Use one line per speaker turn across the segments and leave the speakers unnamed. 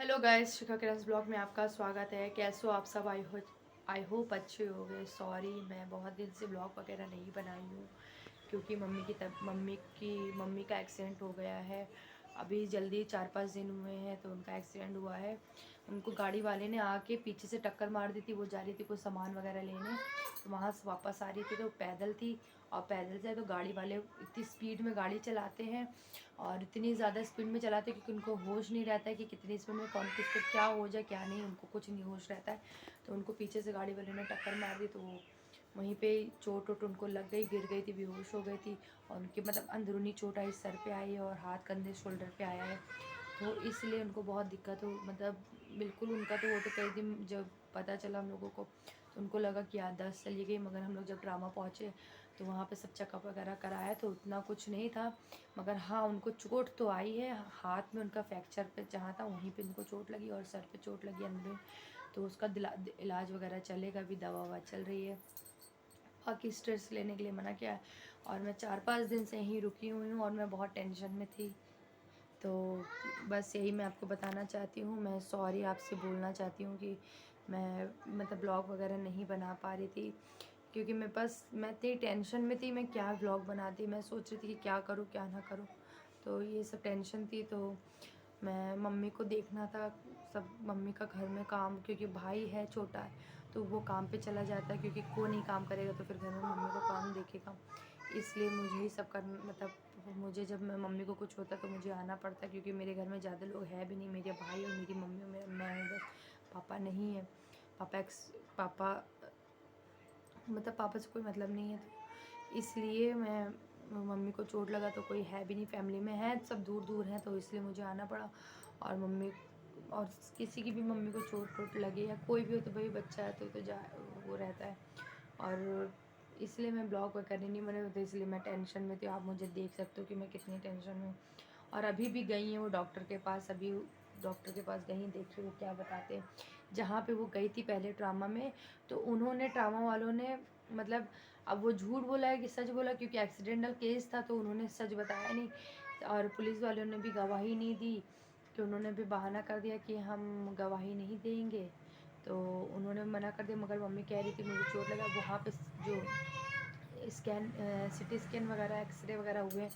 Hello guys, शिखा Kiran's blog में आपका स्वागत है। कैसे हो आप सब? आई होप अच्छे हो गए। सॉरी, मैं बहुत दिन से ब्लॉग वगैरह नहीं बनाई हूँ क्योंकि मम्मी का एक्सीडेंट हो गया है। अभी जल्दी 4-5 दिन हुए हैं तो उनका एक्सीडेंट हुआ है। उनको गाड़ी वाले ने आके पीछे से टक्कर मार दी थी। वो जा रही थी कुछ सामान वगैरह लेने, तो वहाँ से वापस आ रही थी तो पैदल थी। और पैदल से तो गाड़ी वाले इतनी स्पीड में गाड़ी चलाते हैं और इतनी ज़्यादा स्पीड में चलाते हैं क्योंकि उनको होश नहीं रहता है कि कितनी स्पीड में कौन किस पे क्या हो जाए क्या नहीं, उनको कुछ नहीं होश रहता है। तो उनको पीछे से गाड़ी वाले ने टक्कर मार दी तो वो वहीं पे चोट वोट उनको लग गई, गिर गई थी, बेहोश हो गई थी। और उनकी मतलब अंदरूनी चोट आई, सर पे आई और हाथ कंधे शोल्डर पे आया है। तो इसलिए उनको बहुत दिक्कत हो, मतलब बिल्कुल उनका तो वो तो कई दिन जब पता चला हम लोगों को तो उनको लगा कि याददाश्त चली गई। मगर हम लोग जब ड्रामा पहुँचे तो वहाँ पे सब चेकअप वगैरह कराया तो उतना कुछ नहीं था। मगर हाँ, उनको चोट तो आई है। हाथ में उनका फ्रैक्चर पे जहाँ था वहीं पे उनको चोट लगी और सर पे चोट लगी अंदर। तो उसका इलाज वगैरह चलेगा, अभी दवा ववा चल रही है। बाकी स्ट्रेस लेने के लिए मना किया है। और मैं 4-5 दिन से यहीं रुकी हुई हूँ और मैं बहुत टेंशन में थी। तो बस यही मैं आपको बताना चाहती हूँ। मैं सॉरी आपसे बोलना चाहती हूँ कि मैं मतलब ब्लॉग वगैरह नहीं बना पा रही थी क्योंकि मैं इतनी टेंशन में थी। मैं क्या व्लॉग बनाती, मैं सोच रही थी कि क्या करूँ क्या ना करूँ। तो ये सब टेंशन थी। तो मैं मम्मी को देखना था, सब मम्मी का घर में काम, क्योंकि भाई है छोटा है तो वो काम पे चला जाता है क्योंकि को नहीं काम करेगा तो फिर घर में मम्मी को कौन देखेगा। इसलिए मुझे ही सब कर मतलब मुझे जब मैं मम्मी को कुछ होता तो मुझे आना पड़ता है क्योंकि मेरे घर में ज़्यादा लोग हैं भी नहीं। मेरे भाई और मेरी मम्मी और मैं हूँ बस। पापा नहीं है। पापा मतलब पापा से कोई मतलब नहीं है। तो इसलिए मैं मम्मी को चोट लगा तो कोई है भी नहीं, फैमिली में है सब दूर दूर हैं तो इसलिए मुझे आना पड़ा। और मम्मी और किसी की भी मम्मी को चोट वोट लगे या कोई भी हो तो भाई बच्चा है तो जा वो रहता है। और इसलिए मैं ब्लॉग वगैरह नहीं बने तो इसलिए मैं टेंशन में थी। आप मुझे देख सकते हो कि मैं कितनी टेंशन में हूँ। और अभी भी गई हैं वो डॉक्टर के पास, अभी डॉक्टर के पास गई, देखिए वो क्या बताते हैं। जहाँ पे वो गई थी पहले ट्रामा में, तो उन्होंने ट्रामा वालों ने मतलब अब वो झूठ बोला है कि सच बोला, क्योंकि एक्सीडेंटल केस था तो उन्होंने सच बताया नहीं। और पुलिस वालों ने भी गवाही नहीं दी कि उन्होंने भी बहाना कर दिया कि हम गवाही नहीं देंगे। तो उन्होंने मना कर दिया। मगर मम्मी कह रही थी मुझे चोट लगा। वहाँ पे जो सिटी स्कैन वगैरह एक्सरे वगैरह हुए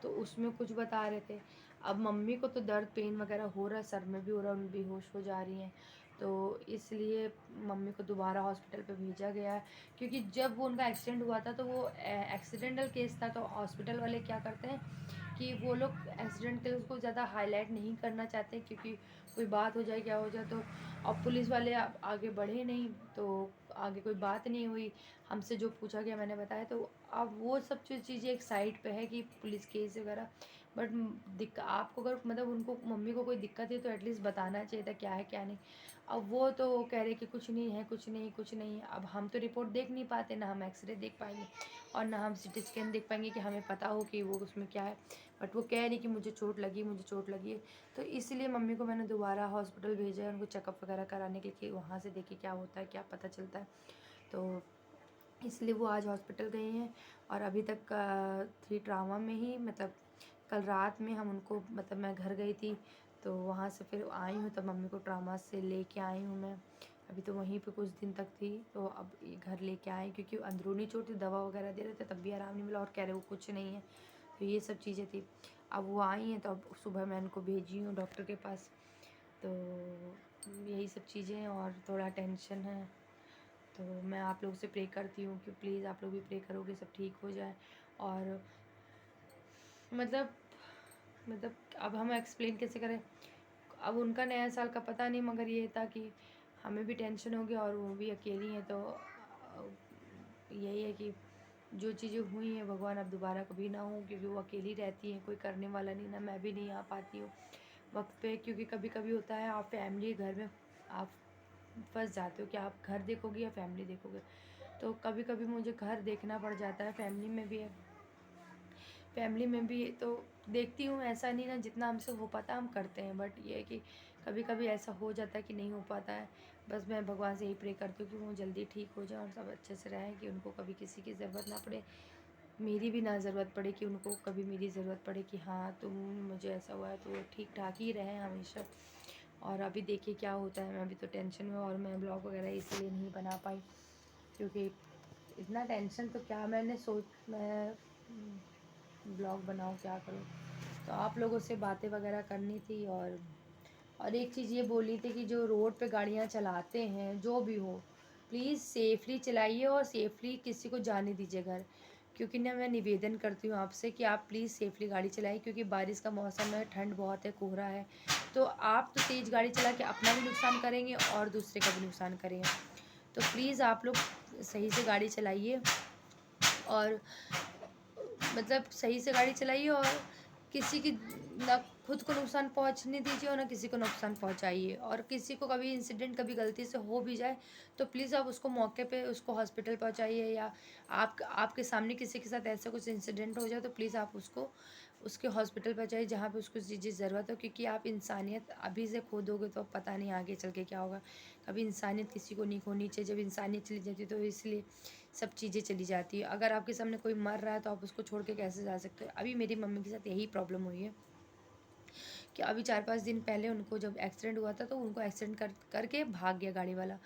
तो उसमें कुछ बता रहे थे। अब मम्मी को तो दर्द पेन वगैरह हो रहा है, सर में भी हो रहा है, उन बेहोश हो जा रही हैं। तो इसलिए मम्मी को दोबारा हॉस्पिटल पे भेजा गया है क्योंकि जब वो उनका एक्सीडेंट हुआ था तो वो एक्सीडेंटल केस था। तो हॉस्पिटल वाले क्या करते हैं कि वो लोग एक्सीडेंट केस को ज़्यादा हाईलाइट नहीं करना चाहते क्योंकि कोई बात हो जाए क्या हो जाए। तो अब पुलिस वाले आगे बढ़े नहीं, तो आगे कोई बात नहीं हुई। हमसे जो पूछा गया मैंने बताया। तो अब वो सब जो चीज़ें एक साइड पे है कि पुलिस केस वगैरह, बट आपको अगर मतलब उनको मम्मी को कोई दिक्कत है तो एटलीस्ट बताना चाहिए था क्या है क्या नहीं। अब वो तो कह रहे कि कुछ नहीं है, कुछ नहीं, कुछ नहीं। अब हम तो रिपोर्ट देख नहीं पाते, ना हम एक्सरे देख पाएंगे और ना हम सिटी स्कैन देख पाएंगे कि हमें पता हो कि वो उसमें क्या है। बट वो कह रही कि मुझे चोट लगी, मुझे चोट लगी है। तो इसलिए मम्मी को मैंने दोबारा हॉस्पिटल भेजा है उनको चेकअप वगैरह कराने के लिए, वहाँ से देखिए क्या होता है, क्या पता चलता है। तो इसलिए वो आज हॉस्पिटल गई हैं। और अभी तक थी ट्रामा में ही, मतलब कल रात में हम उनको मतलब मैं घर गई थी तो वहाँ से फिर आई हूँ, तब मम्मी को ट्रामा से लेके आई हूँ मैं। अभी तो वहीं पे कुछ दिन तक थी तो अब ये घर लेके आए क्योंकि अंदरूनी चोट थी, दवा वगैरह दे रहे थे तब भी आराम नहीं मिला और कह रहे वो कुछ नहीं है। तो ये सब चीज़ें थी। अब वो आई हैं तो अब सुबह मैं उनको भेजी हूँ डॉक्टर के पास। तो यही सब चीज़ें हैं और थोड़ा टेंशन है। तो मैं आप लोग से प्रे करती हूँ कि प्लीज़ आप लोग भी प्रे करोगे सब ठीक हो जाए। और मतलब मतलब अब हम एक्सप्लेन कैसे करें। अब उनका नया साल का पता नहीं, मगर ये था कि हमें भी टेंशन हो गया और वो भी अकेली हैं। तो यही है कि जो चीज़ें हुई हैं भगवान अब दोबारा कभी ना हो, क्योंकि वो अकेली रहती हैं, कोई करने वाला नहीं, ना मैं भी नहीं आ पाती हूँ वक्त पे। क्योंकि कभी कभी होता है आप फैमिली घर में आप फंस जाते हो कि आप घर देखोगे या फैमिली देखोगे। तो कभी कभी मुझे घर देखना पड़ जाता है, फैमिली में भी है, फैमिली में भी तो देखती हूँ। ऐसा नहीं ना, जितना हमसे हो पाता हम करते हैं, बट ये है कि कभी कभी ऐसा हो जाता है कि नहीं हो पाता है। बस मैं भगवान से यही प्रे करती हूँ कि वो जल्दी ठीक हो जाए और सब अच्छे से रहें, कि उनको कभी किसी की ज़रूरत ना पड़े, मेरी भी ना ज़रूरत पड़े, कि उनको कभी मेरी ज़रूरत पड़े कि हाँ तुम मुझे ऐसा हुआ है, तो वो ठीक ठाक ही रहें हमेशा। और अभी देखिए क्या होता है। मैं अभी तो टेंशन में, और मैं ब्लॉग वगैरह इसलिए नहीं बना पाई क्योंकि इतना टेंशन, तो क्या मैं ब्लॉग बनाऊँ, क्या करूँ। तो आप लोगों से बातें वगैरह करनी थी। और एक चीज़ ये बोली थी कि जो रोड पे गाड़ियाँ चलाते हैं, जो भी हो, प्लीज़ सेफ़ली चलाइए और सेफ़ली किसी को जाने दीजिए घर। क्योंकि ना मैं निवेदन करती हूँ आपसे कि आप प्लीज़ सेफ़ली गाड़ी चलाइए, क्योंकि बारिश का मौसम है, ठंड बहुत है, कोहरा है। तो आप तो तेज़ गाड़ी चला के अपना भी नुकसान करेंगे और दूसरे का भी नुकसान करेंगे। तो प्लीज़ आप लोग सही से गाड़ी चलाइए, और मतलब सही से गाड़ी चलाइए, और किसी की ना खुद को नुकसान पहुंचने दीजिए और ना किसी को नुकसान पहुंचाइए। और किसी को कभी इंसिडेंट कभी गलती से हो भी जाए तो प्लीज़ आप उसको मौके पे उसको हॉस्पिटल पहुंचाइए, या आपके सामने किसी के साथ ऐसा कुछ इंसिडेंट हो जाए तो प्लीज़ आप उसको उसके हॉस्पिटल पहुंचाइए जहाँ पे उसको जिस ज़रूरत हो। क्योंकि आप इंसानियत अभी से खो दोगे तो पता नहीं आगे चल के क्या होगा। कभी इंसानियत किसी को नहीं खोनी चाहिए। जब इंसानियत चली जाती है तो इसलिए सब चीज़ें चली जाती है। अगर आपके सामने कोई मर रहा है तो आप उसको छोड़ के कैसे जा सकते हो। अभी मेरी मम्मी के साथ यही प्रॉब्लम हुई है कि अभी 4-5 दिन पहले उनको जब एक्सीडेंट हुआ था तो उनको एक्सीडेंट करके भाग गया गाड़ी वाला,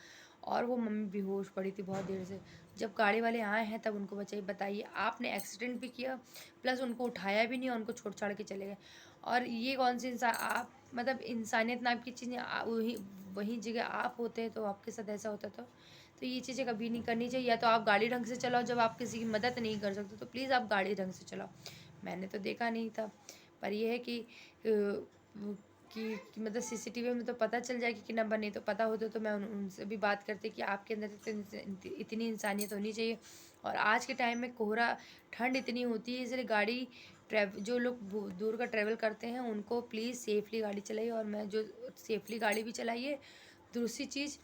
और वो मम्मी बेहोश पड़ी थी बहुत देर से। जब गाड़ी वाले आए हैं तब उनको बचाई। बताइए, आपने एक्सीडेंट भी किया प्लस उनको उठाया भी नहीं और उनको छोड़ छाड़ के चले गए। और ये कौन सी इंसान, आप मतलब इंसानियत नाम की चीज़ें वही वही जगह आप होते तो आपके साथ ऐसा होता तो ये चीज़ें कभी नहीं करनी चाहिए। या तो आप गाड़ी ढंग से चलाओ, जब आप किसी की मदद नहीं कर सकते तो प्लीज़ आप गाड़ी ढंग से चलाओ। मैंने तो देखा नहीं था, पर यह है कि मतलब सीसीटीवी में तो पता चल जाएगी कि नंबर नहीं तो पता होता तो मैं उनसे भी बात करती कि आपके अंदर इतनी इंसानियत होनी चाहिए। और आज के टाइम में कोहरा, ठंड इतनी होती है, इसलिए गाड़ी जो लोग दूर का ट्रैवल करते हैं उनको प्लीज़ सेफ़ली गाड़ी चलाइए, और मैं जो सेफ़ली गाड़ी भी चलाइए। दूसरी चीज़,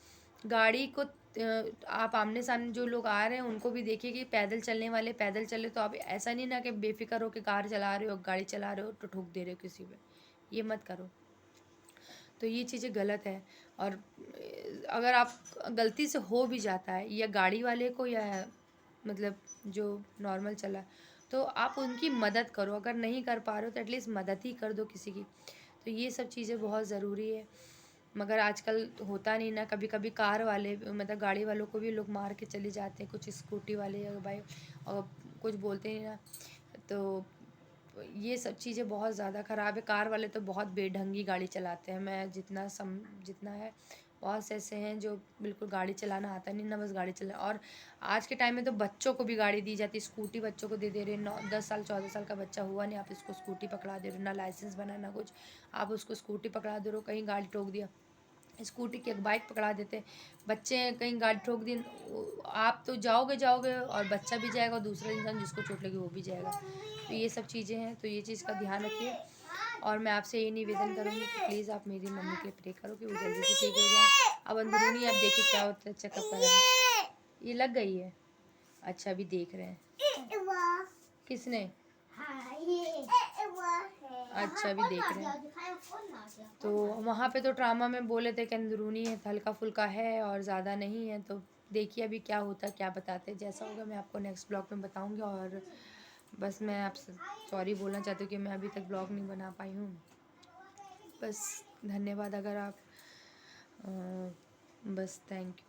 गाड़ी को आप आमने सामने जो लोग आ रहे हैं उनको भी देखिए कि पैदल चलने वाले पैदल चले। तो आप ऐसा नहीं ना कि बेफिक्र हो के कार चला रहे हो, गाड़ी चला रहे हो तो ठोक दे रहे हो किसी पे, ये मत करो। तो ये चीज़ें गलत है। और अगर आप गलती से हो भी जाता है, या गाड़ी वाले को या मतलब जो नॉर्मल चला, तो आप उनकी मदद करो। अगर नहीं कर पा रहे हो तो एटलीस्ट मदद ही कर दो किसी की। तो ये सब चीज़ें बहुत ज़रूरी है। मगर आजकल होता नहीं ना, कभी कभी कार वाले मतलब गाड़ी वालों को भी लोग मार के चले जाते हैं, कुछ स्कूटी वाले या बाइक, और कुछ बोलते नहीं ना। तो ये सब चीज़ें बहुत ज़्यादा ख़राब है। कार वाले तो बहुत बेढंगी गाड़ी चलाते हैं। मैं जितना है, बहुत से ऐसे हैं जो बिल्कुल गाड़ी चलाना आता नहीं ना, बस गाड़ी चला। और आज के टाइम में तो बच्चों को भी गाड़ी दी जाती है, स्कूटी बच्चों को दे रहे हैं। 9-10 साल 14 साल का बच्चा हुआ नहीं, आप इसको स्कूटी पकड़ा दे रहे हो, ना लाइसेंस बना ना कुछ, आप उसको स्कूटी पकड़ा दे रहे हो। कहीं गाड़ी ठोक दिया, स्कूटी की बाइक पकड़ा देते, बच्चे कहीं गाड़ी ठोक दी, आप तो जाओगे और बच्चा भी जाएगा और दूसरा इंसान जिसको चोट लगी वो भी जाएगा। तो ये सब चीज़ें हैं, तो ये चीज़ का ध्यान रखिए। और मैं आपसे ये निवेदन करूँगी कि प्लीज़ आप मेरी मम्मी के लिए प्रे करो कि वो जल्दी से ठीक हो जाए। अब अंदरूनी आप देखिए क्या होता है, चेकअप कराएं। ये लग गई है, अच्छा अभी देख रहे हैं किसने, अच्छा अभी देख रहे हैं। तो वहाँ पे तो ट्रामा में बोले थे कि अंदरूनी है, हल्का फुल्का है और ज़्यादा नहीं है। तो देखिए अभी क्या होता है, क्या बताते हैं। जैसा होगा मैं आपको नेक्स्ट ब्लॉग में बताऊँगी। और बस मैं आपसे सॉरी बोलना चाहती हूँ कि मैं अभी तक ब्लॉग नहीं बना पाई हूँ। बस धन्यवाद। अगर आप बस थैंक यू।